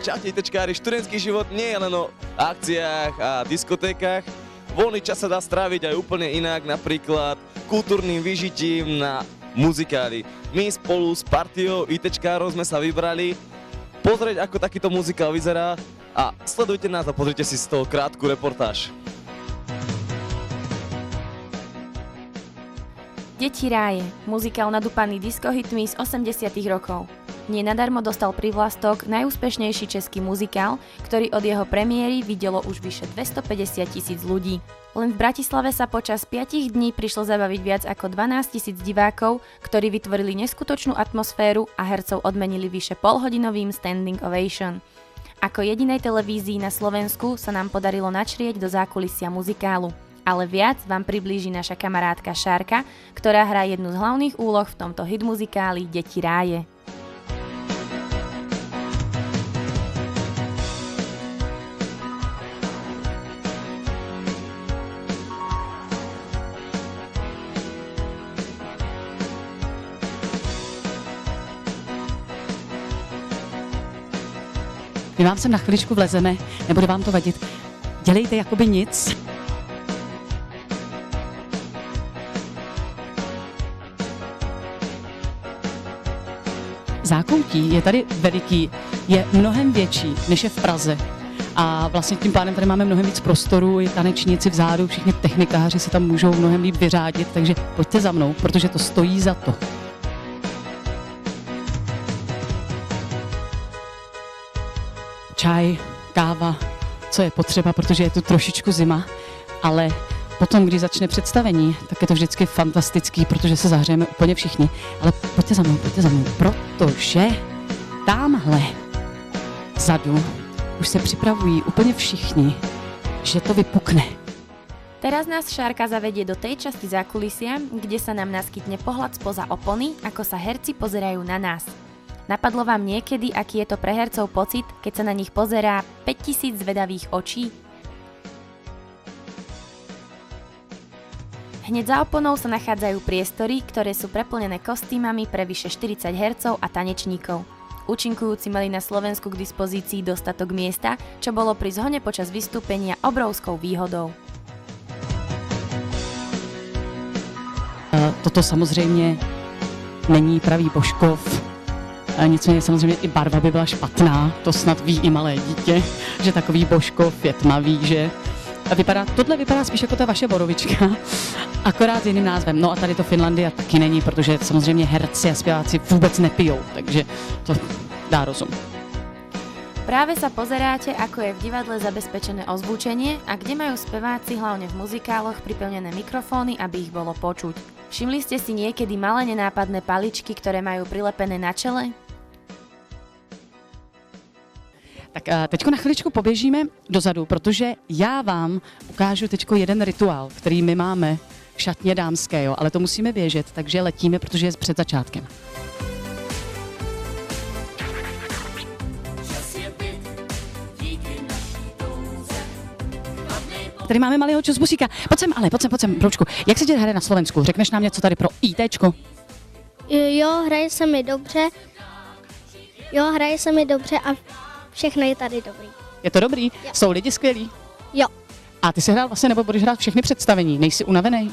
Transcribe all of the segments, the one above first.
Čaute ITčkári, študentský život nie je len o akciách a diskotékach. Voľný čas sa dá stráviť aj úplne inak, napríklad kultúrnym vyžitím na muzikáli. My spolu s partiou ITčkárov sme sa vybrali pozrieť, ako takýto muzikál vyzerá a sledujte nás a pozrite si z toho krátku reportáž. Deti ráje, muzikál nadúpaný diskohitmi z 80 rokov. Nie nadarmo dostal privlastok najúspešnejší český muzikál, ktorý od jeho premiéry videlo už vyše 250 000 ľudí. Len v Bratislave sa počas 5 dní prišlo zabaviť viac ako 12 000 divákov, ktorí vytvorili neskutočnú atmosféru a hercov odmenili vyše polhodinovým standing ovation. Ako jedinej televízii na Slovensku sa nám podarilo načrieť do zákulisia muzikálu. Ale viac vám priblíži naša kamarátka Šárka, ktorá hrá jednu z hlavných úloh v tomto hit muzikáli Deti ráje. My vám sem na chviličku vlezeme, nebude vám to vadit. Dělejte jakoby nic. Zákoutí je tady veliký, je mnohem větší, než je v Praze. A vlastně tím pádem tady máme mnohem víc prostoru, i tanečníci vzadu, všichni technikáři se tam můžou mnohem líp vyřádit, takže pojďte za mnou, protože to stojí za to. Čaj, káva, co je potřeba, protože je tu trošičku zima, ale potom, když začne představení, tak je to vždycky fantastický, protože se zahřejeme úplně všichni. Ale pojďte za mnou, protože tamhle vzadu už se připravují úplně všichni, že to vypukne. Teraz nás Šárka zavedie do tej časti zákulisia, kde sa nám naskytne pohľad spoza opony, ako sa herci pozerajú na nás. Napadlo vám niekedy, aký je to pre hercov pocit, keď sa na nich pozerá 5000 zvedavých očí? Hneď za oponou sa nachádzajú priestory, ktoré sú preplnené kostýmami pre vyše 40 hercov a tanečníkov. Účinkujúci mali na Slovensku k dispozícii dostatok miesta, čo bolo pri zhone počas vystúpenia obrovskou výhodou. Toto samozřejmě není pravý Božkov. Nicméně samozřejmě i barva by byla špatná, to snad ví i malé dítě, že takový Božkov je tmavý, že tohle vypadá spíš jako ta vaše borovička, akorát s jiným názvem. No a tady to Finlandia taky není, protože samozřejmě herci a zpěváci vůbec nepijou, takže to dá rozum. Práve sa pozeráte, ako je v divadle zabezpečené ozvučenie a kde majú speváci hlavne v muzikáloch pripevnené mikrofóny, aby ich bolo počuť. Všimli ste si niekedy malé nenápadné paličky, ktoré majú prilepené na čele? Tak teďko na chviličku poběžíme dozadu, protože já vám ukážu teďko jeden rituál, který my máme v šatně dámské, jo, ale to musíme běžet, takže letíme, protože je před začátkem. Tady máme malého čusbusíka. Pojď sem, broučku. Jak se ti hraje na Slovensku? Řekneš nám něco tady pro ITčko? Jo, hraje se mi dobře a všechno je tady dobrý. Je to dobrý? Jo. Jsou lidi skvělí? Jo. A ty jsi hrál vlastně, nebo budeš hrát všechny představení? Nejsi unavený?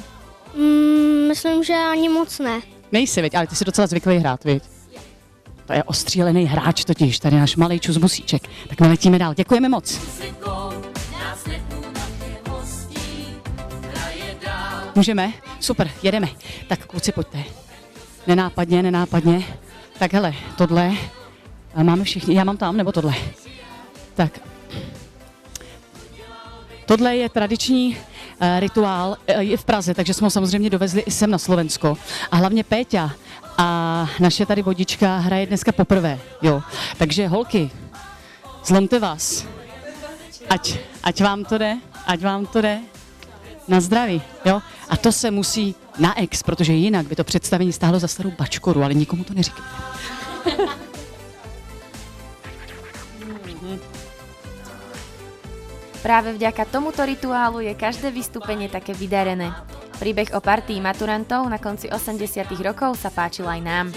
Myslím, že ani moc ne. Nejsi, viď? Ale ty jsi docela zvyklý hrát, viď? To je ostřílený hráč totiž, tady náš malej čusbusíček. Tak my letíme dál. Děkujeme moc. Můžeme? Super, jedeme. Tak kluci, pojďte. Nenápadně. Tak hele, tohle máme všichni. Já mám tam, nebo tohle? Tak. Tohle je tradiční rituál i v Praze, takže jsme ho samozřejmě dovezli i sem na Slovensko. A hlavně Péťa a naše tady vodička hraje dneska poprvé. Jo. Takže holky, zlomte vás. Ať vám to jde. Na zdraví, jo? A to se musí na ex, protože jinak by to představení stálo za starou bačkoru, ale nikomu to neříkejte. Práve vďaka tomuto rituálu je každé vystúpenie také vydarené. Príbeh o partii maturantov na konci 80 rokov sa páčil aj nám.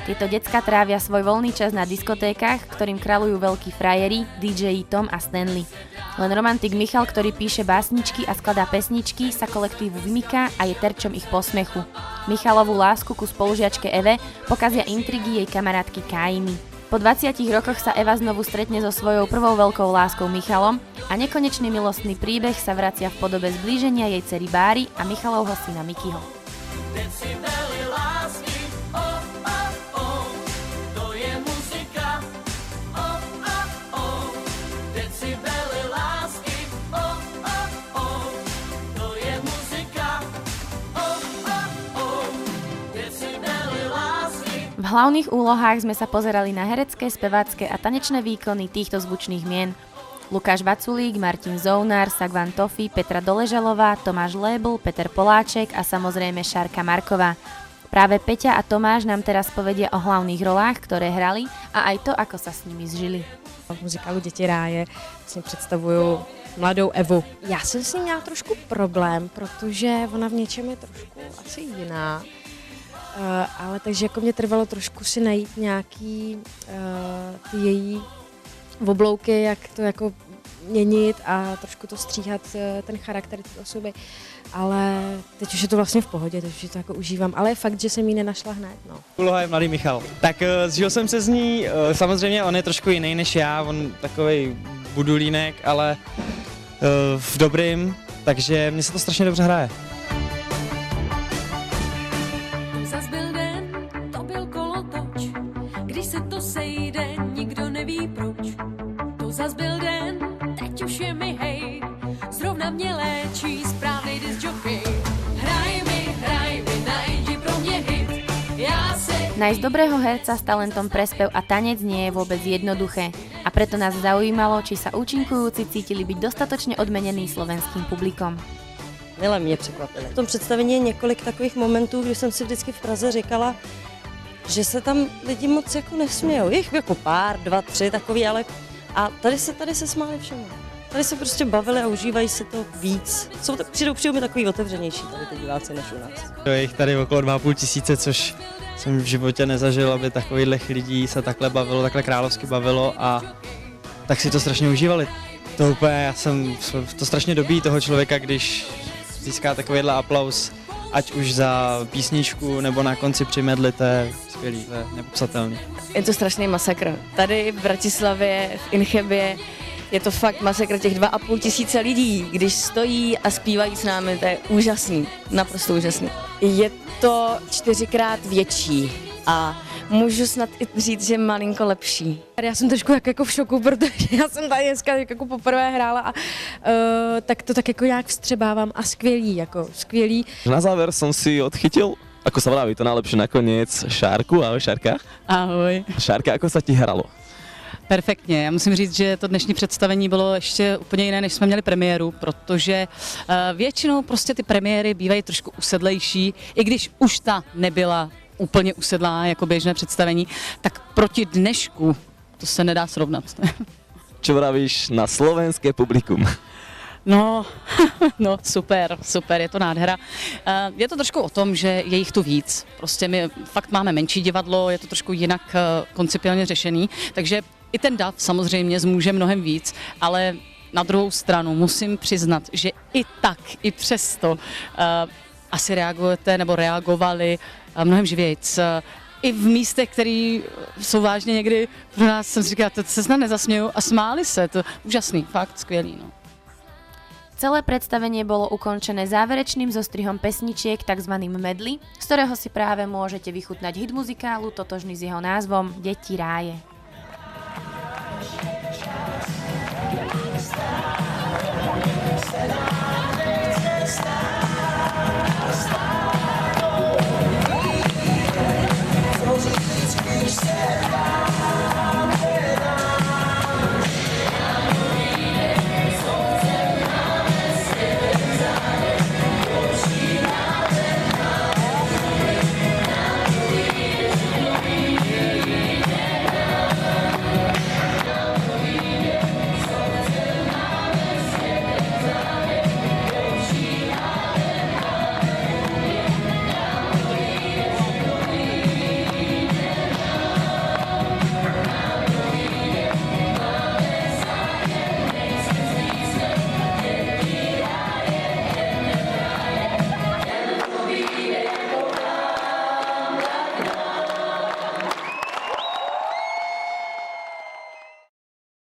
Tieto decká trávia svoj voľný čas na diskotékach, ktorým kráľujú veľkí frajeri, DJ Tom a Stanley. Len romantik Michal, ktorý píše básničky a skladá pesničky, sa kolektívu vymyká a je terčom ich posmechu. Michalovú lásku ku spolužiačke Eve pokazia intrigy jej kamarátky Kainy. Po 20 rokoch sa Eva znovu stretne so svojou prvou veľkou láskou Michalom a nekonečný milostný príbeh sa vracia v podobe zblíženia jej dcery Báry a Michalovho syna Mikyho. V hlavných úlohách sme sa pozerali na herecké, spevácké a tanečné výkony týchto zvučných mien. Lukáš Vaculík, Martin Zounár, Sagvan Tofi, Petra Doležalová, Tomáš Lébl, Peter Poláček a samozrejme Šárka Marková. Práve Peťa a Tomáš nám teraz povedia o hlavných rolách, ktoré hrali a aj to, ako sa s nimi zžili. V muzikálu Děti ráje vlastně představuju mladou Evu. Já jsem s ní měla trošku problém, protože ona v něčem je trošku asi jiná. Ale takže jako mě trvalo trošku si najít nějaký ty její oblouky, jak to jako měnit a trošku to stříhat ten charakter té osoby. Ale teď už je to vlastně v pohodě, teď už to jako užívám, ale je fakt, že jsem ji nenašla hned. No. Úloha je mladý Michal. Tak zžil jsem se z ní, samozřejmě on je trošku jiný než já, on takovej budulínek, ale v dobrým, takže mně se to strašně dobře hraje. Zas byl den, to byl kolotoč, když se to sejde, nikdo neví proč. To zas byl den, teď už je mi hej, zrovna mě léčí správnej disc-jockey. Hraj mi, najdi pro mě hit, já si... Nájsť dobrého herca s talentom pre spev a tanec nie je vôbec jednoduché a preto nás zaujímalo, či sa účinkujúci cítili byť dostatočne odmenení slovenským publikom. Mile mě překvapili. V tom představení je několik takových momentů, kdy jsem si vždycky v Praze říkala, že se tam lidi moc jako nesmějou. Jich jako pár, 2, 3 takový, ale a tady se smáli všemu. Tady se prostě bavili a užívají si to víc. Přijdou mi takový otevřenější tady ty diváci než u nás. Je jich tady okolo 2,5 tisíce, což jsem v životě nezažil, aby takových lidí se takhle bavilo, takhle královsky bavilo a tak si to strašně užívali. To úplně, to strašně dobíjí toho člověka, když získá takovýhle aplaus, ať už za písničku nebo na konci při medli, to je skvělý, to je nepopsatelný. Je to strašný masakr. Tady v Bratislavě, v Inchebě, je to fakt masakr těch 2,5 tisíce lidí, když stojí a zpívají s námi, to je úžasný, naprosto úžasný. Je to 4krát větší a můžu snad i říct, že malinko lepší. Já jsem trošku jako v šoku, protože já jsem tady dneska jako poprvé hrála a tak to tak jako nějak vstřebávám a skvělý. Na záver som si odchytil, ako sa vraví, to najlepšie nakoniec, Šárku. Ahoj Šárka. Ahoj. Šárka, ako sa ti hralo? Perfektně. Já musím říct, že to dnešní představení bylo ještě úplně jiné, než jsme měli premiéru, protože většinou prostě ty premiéry bývají trošku usedlejší, i když už ta nebyla úplně usedlá jako běžné představení, tak proti dnešku to se nedá srovnat. Čo vravíš na slovenské publikum? No, super, je to nádhera. Je to trošku o tom, že je jich tu víc. Prostě my fakt máme menší divadlo, je to trošku jinak koncipiálně řešený, takže i ten dav samozřejmě zmůže mnohem víc, ale na druhou stranu musím přiznat, že i tak, i přesto asi reagujete nebo reagovali mnohem živějc. I v místech, které jsou vážně někdy pro nás, jsem si říkala, to se snad nezasměju a smáli se, to úžasný, fakt skvělý. No. Celé predstavenie bolo ukončené záverečným zostrihom pesničiek, tzv. Medley, z ktorého si práve môžete vychutnať hit muzikálu totožný s jeho názvom Děti ráje.